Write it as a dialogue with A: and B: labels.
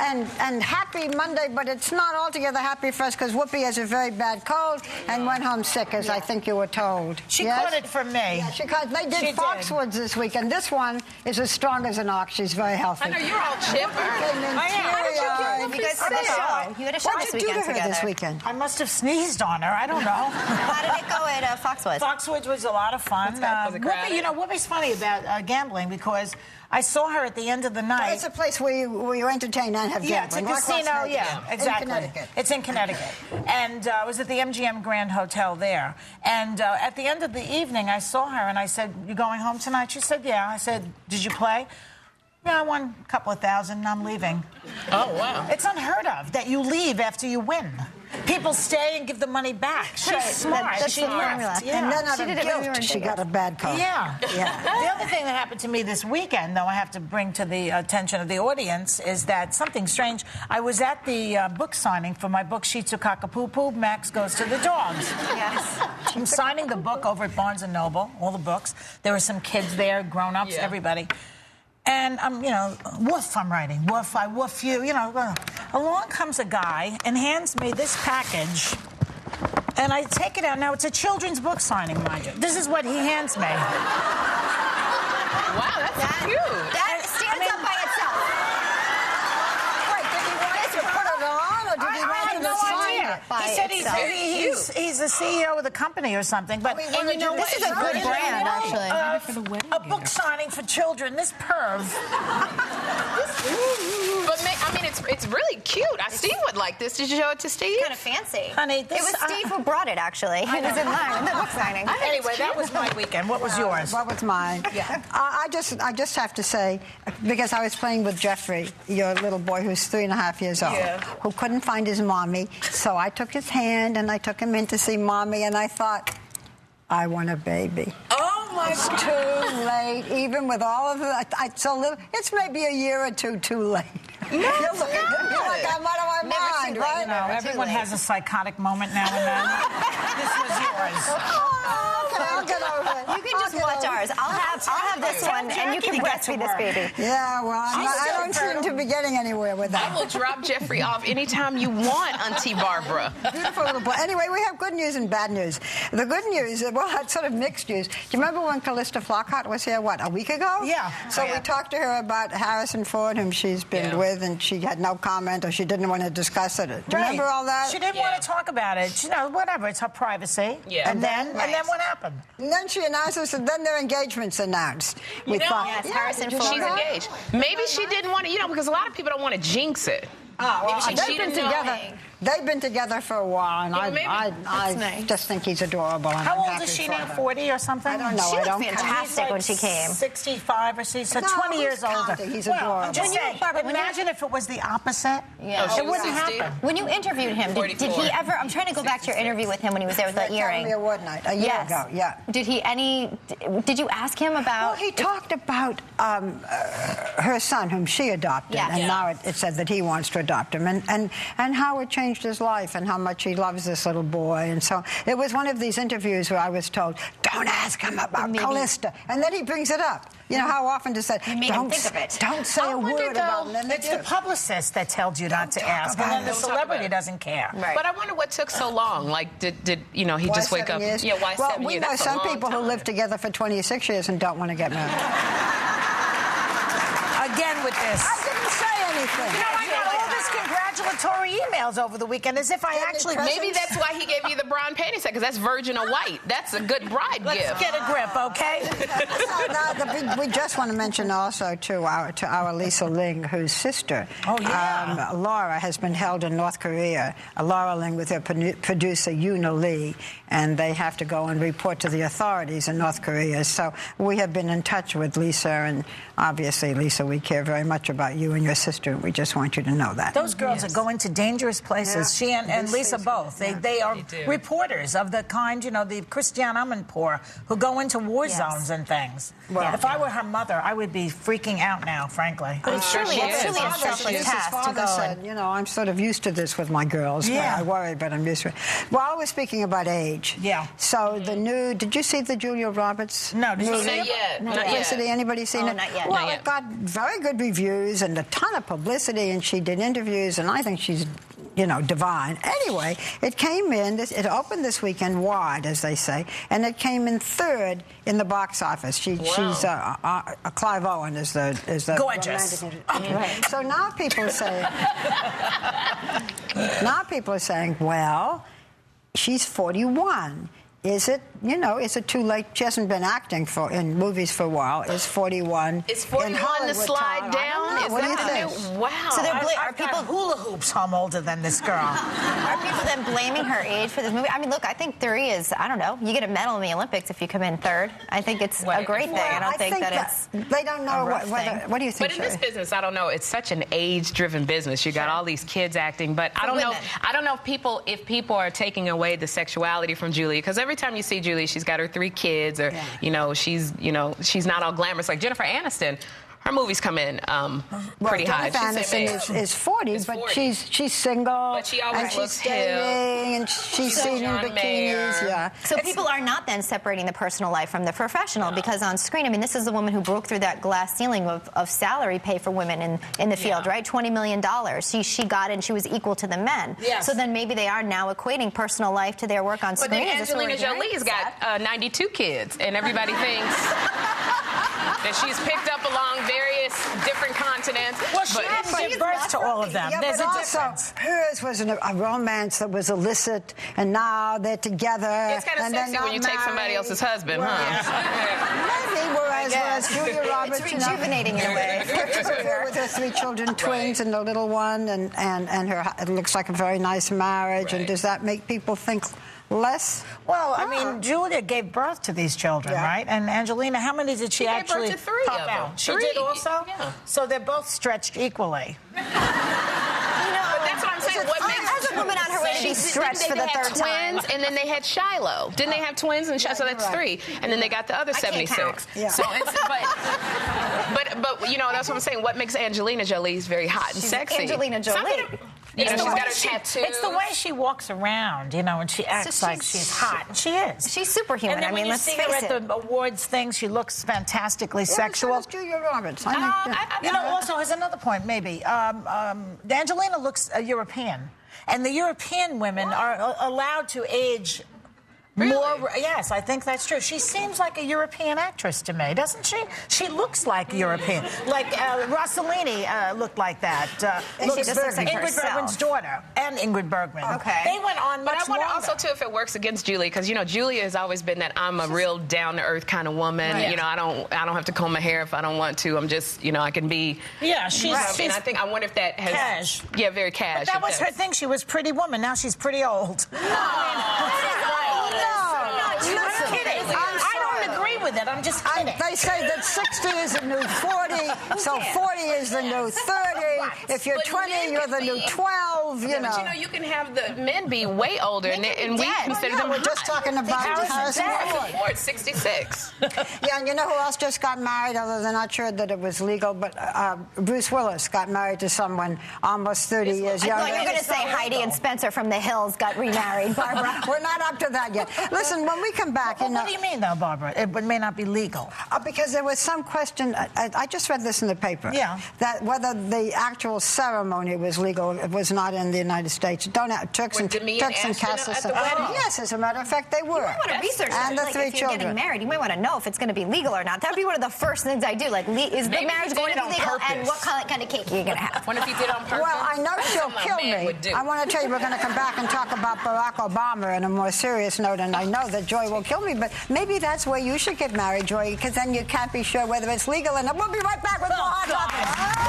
A: and happy Monday, but it's not altogether happy for us because Whoopi has a very bad cold and went home sick, as I think you were told.
B: She caught it from me.
A: Yeah, they did Foxwoods this weekend. This one is as strong as an ox. She's very healthy.
C: I know you're all chipper.
A: How did you get
D: You had a show
A: What did you do to her this weekend?
B: I must have sneezed on her. I don't know.
D: How did it go at Foxwoods?
B: Foxwoods was a lot of fun. Whoopi's funny about gambling because I saw her at the end of the night.
A: It's a place where you entertain and have gambling.
B: Yeah, it's a casino. Yeah, exactly.
A: In Connecticut.
B: It's in Connecticut. And I was at the MGM Grand Hotel there. And at the end of the evening, I saw her and I said, "You going home tonight?" She said, "Yeah." I said, "Did you play?" "Yeah, I won a couple of thousand and I'm leaving."
C: Oh, wow.
B: It's unheard of that you leave after you win. People stay and give the money back. She's smart.
D: She left.
A: Yeah. And then out of guilt, she got a bad cold.
B: Yeah. The other thing that happened to me this weekend, though, I have to bring to the attention of the audience, is that something strange. I was at the book signing for my book, Shih Tzu Cockapoo, Max Goes to the Dogs.
D: Yes.
B: I'm signing the book over at Barnes & Noble, all the books. There were some kids there, grown-ups, everybody. And I'm, woof, I'm writing. Woof, I woof you, Along comes a guy and hands me this package. And I take it out. Now, it's a children's book signing, mind you. This is what he hands me.
C: Wow, that's cute.
D: That stands up by itself.
A: Wait, did he want us to put it on, or did he want you to sign it?
B: He said he's the CEO of the company or something. But
D: this is a good brand, actually.
B: A book signing for children. This perv.
C: But I mean, it's really cute. Steve would like this. Did you show it to Steve?
D: Kind of fancy.
B: Honey,
D: it was Steve who brought it, actually. He was in line, the book signing.
B: Anyway, that was my weekend. What was yours?
A: What was mine? Yeah. I just have to say, because I was playing with Jeffrey, your little boy who's 3.5 years old, who couldn't find his mommy, so I took his hand and I took him in to see mommy, and I thought, I want a baby.
C: Oh, my
A: It's too late, even with all of it. It's maybe a year or two too late.
C: No,
A: You're like, I'm out of my mind, right?
B: Everyone has a psychotic moment now and then. This was yours.
A: Okay, I'll get over it.
D: You can just watch ours. I'll have this one, and you can breastfeed this baby.
A: Yeah, well, I don't seem to be getting anywhere with that.
C: I will drop Jeffrey off anytime you want, Auntie Barbara.
A: Beautiful little boy. Anyway, we have good news and bad news. The good news, well, it's sort of mixed news. Do you remember when Callista Flockhart was here, a week ago?
B: Yeah.
A: So we talked to her about Harrison Ford, whom she's been with, and she had no comment, or she didn't want to discuss it. Do you remember all that?
B: She didn't want to talk about it. Whatever, it's her privacy.
C: Yeah.
B: And then what happened?
A: And then she announced us, and then their engagement's announced.
D: Yes, Harrison Ford.
C: She's engaged. Maybe she didn't want to, because a lot of people don't want to jinx it.
A: Oh, well,
C: Maybe she didn't know.
A: They've been together for a while, and I just think he's adorable. And
B: How old is she now, 40 or something?
A: I don't know.
D: She looked fantastic when she came.
B: 65 or so, 20 years older.
A: He's adorable.
B: I'm just saying, imagine if it was the opposite.
D: Yeah.
B: It wouldn't happen.
D: When you interviewed him, did he ever... I'm trying to go back to your interview with him when he was there with that earring.
A: Academy Award night, a year ago, yeah.
D: Did you ask him about...
A: Well, he talked about her son, whom she adopted, and now it said that he wants to adopt him, and how it changed his life, and how much he loves this little boy. And so it was one of these interviews where I was told, don't ask him about Callista. And then he brings it up. How often does that?
D: Don't think of it.
A: Don't say a word about it.
B: It's the publicist that tells you not to ask, and then the celebrity doesn't care.
D: Right.
C: But I wonder what took so long. Like, did he just wake up?
A: Years?
C: Yeah, why 7 years?
A: Well, we know some people who live together for 26 years and don't want to get married.
B: Again with this.
A: I didn't say anything.
B: I got all this congratulatory emails over the weekend as if I actually...
C: Maybe that's why he gave you the brown panty set, because that's virgin or white. That's a good bride gift.
B: Let's get a grip, okay?
A: We just want to mention also to our Lisa Ling, whose sister, Laura, has been held in North Korea. Laura Ling with her producer, Yoona Lee, and they have to go and report to the authorities in North Korea. So we have been in touch with Lisa, and obviously, Lisa, we care very much about you and your sister. We just want you to know that.
B: Those girls are going to dangerous places. She and Lisa both. They are reporters of the kind, the Christiane Amanpour, who go into war zones and things. Well, if I were her mother, I would be freaking out now, frankly.
D: But it's truly a selfless task to go.
A: Said, I'm sort of used to this with my girls.
B: Yeah.
A: I worry, but I'm used to it. Well, I was speaking about age.
B: Yeah.
A: So did you see the Julia Roberts?
B: No, did you see it?
C: Not yet.
A: Anybody seen it?
D: Not yet.
A: Well, it got very good reviews and a ton of publicity, and she did interviews, and I think she's, you know, divine. Anyway, it came in, it opened this weekend wide, as they say, and it came in 3rd in the box office. She's Clive Owen is the
B: gorgeous.
A: Right. So now people are saying, well, she's 41. Is it, you know, is it too late? She hasn't been acting in movies for a while. Is 41?
C: Is 41 the slide down?
A: What do you think?
C: Wow.
B: So are people hula hoops? I'm older than this girl.
D: Are people then blaming her age for this movie? I mean, look, I think 3 is, I don't know, you get a medal in the Olympics if you come in 3rd. I think it's a great thing. I don't think that it's
A: they don't know what do you think?
C: But in this business, I don't know. It's such an age-driven business. You got all these kids acting, but I don't know. I don't know if people are taking away the sexuality from Julie, because every time you see Julie, she's got her 3 kids, or she's not all glamorous like Jennifer Aniston. Her movies come in pretty high.
A: Jennifer Aniston is 40, but she's single.
C: But she always looks
A: dating, and she's seen in bikinis. Yeah.
D: So people are not then separating the personal life from the professional, because on screen, I mean, this is the woman who broke through that glass ceiling of salary pay for women in the field, right? $20 million. She got in, she was equal to the men.
B: Yes.
D: So then maybe they are now equating personal life to their work on screen.
C: But then Angelina Jolie's got 92 kids, and everybody thinks that she's picked up along various different continents.
B: Well, she didn't give birth to all of them.
A: Yeah,
B: There's
A: but
B: a
A: also,
B: difference.
A: hers was a romance that was illicit, and now they're together.
C: It's kind of sexy when you take somebody else's husband, huh?
A: Maybe, whereas Julia Roberts,
D: it's rejuvenating in a way.
A: With her 3 children, twins, and a little one, and her, it looks like a very nice marriage. And does that make people think less?
B: Well, I mean, Julia gave birth to these children, right? And Angelina, how many did she actually
C: gave birth to 3
B: pop
C: of them.
B: out? She
C: 3.
B: did also?
C: Yeah.
B: So they're both stretched equally.
C: But that's what I'm saying. What makes
D: As a woman on her way to be stretched for the 3rd time.
C: twins, and then they had Shiloh. Didn't they have twins? And so that's 3. And then they got the other 76.
A: Yeah.
C: So it's, but you know, that's what I'm saying. What makes Angelina Jolie very hot and sexy?
D: Angelina Jolie.
C: You know, she's got her tattoos.
B: It's the way she walks around, you know, and she acts like she's hot. And she is.
D: She's superhuman.
B: And then
D: I mean,
B: when you
D: let's
B: see
D: face
B: her
D: it.
B: at the awards things, she looks fantastically sexual.
A: So does Julia Roberts.
B: You know, also, here's another point, maybe. Angelina looks European. And the European women are allowed to age more. Yes, I think that's true. She seems like a European actress to me, doesn't she? She looks like European. Like Rossellini looked like that.
D: And she just looks like
B: Ingrid
D: herself.
B: Bergman's daughter and Ingrid Bergman.
D: Okay.
B: They went on much
C: But I wonder
B: longer.
C: also, too, if it works against Julie, because, you know, Julia has always been that I'm a real down-to-earth kind of woman.
B: Right.
C: You know, I don't have to comb my hair if I don't want to. I'm just, you know, I can be...
B: Yeah, she's
C: and I wonder if that has...
B: cash.
C: Yeah, very cash.
B: But that was her thing. She was Pretty Woman. Now she's pretty old. I don't agree with it. I'm just kidding.
A: They say that 60 is the new 40, so 40 is the new 30. If you're 20, you're the new 12, you know.
C: But, you know, you can have the men be way older, and we consider them
A: We're
C: hot.
A: just talking about Harrison Ford.
C: 66.
A: Yeah, and you know who else just got married, other than not sure that it was legal, but Bruce Willis got married to someone almost 30 years
D: I
A: younger.
D: thought you were going to say Heidi and Spencer from The Hills got remarried, Barbara.
A: We're not up to that yet. Listen, when we come back...
B: What do you mean, though, Barbara? It may not be legal.
A: Because there was some question, I just read this in the paper, that whether the actual ceremony was legal. It was not in the United States. Turks and Catholics. Yes, as a matter of fact, they were.
D: You might want to research
A: and
D: that.
A: the
D: Like,
A: 3
D: if you're
A: children.
D: getting married, you might want to know if it's going to be legal or not. That would be one of the first things I do. Like, is the marriage going to be legal, and what kind of cake are you going to have?
C: What if you did it on purpose?
A: Well, I know she'll kill me. I want to tell you, we're going to come back and talk about Barack Obama on a more serious note, and I know that Joy will kill me, but maybe that's where you should get married, Joy, because then you can't be sure whether it's legal. And we'll be right back with more Hot Topics.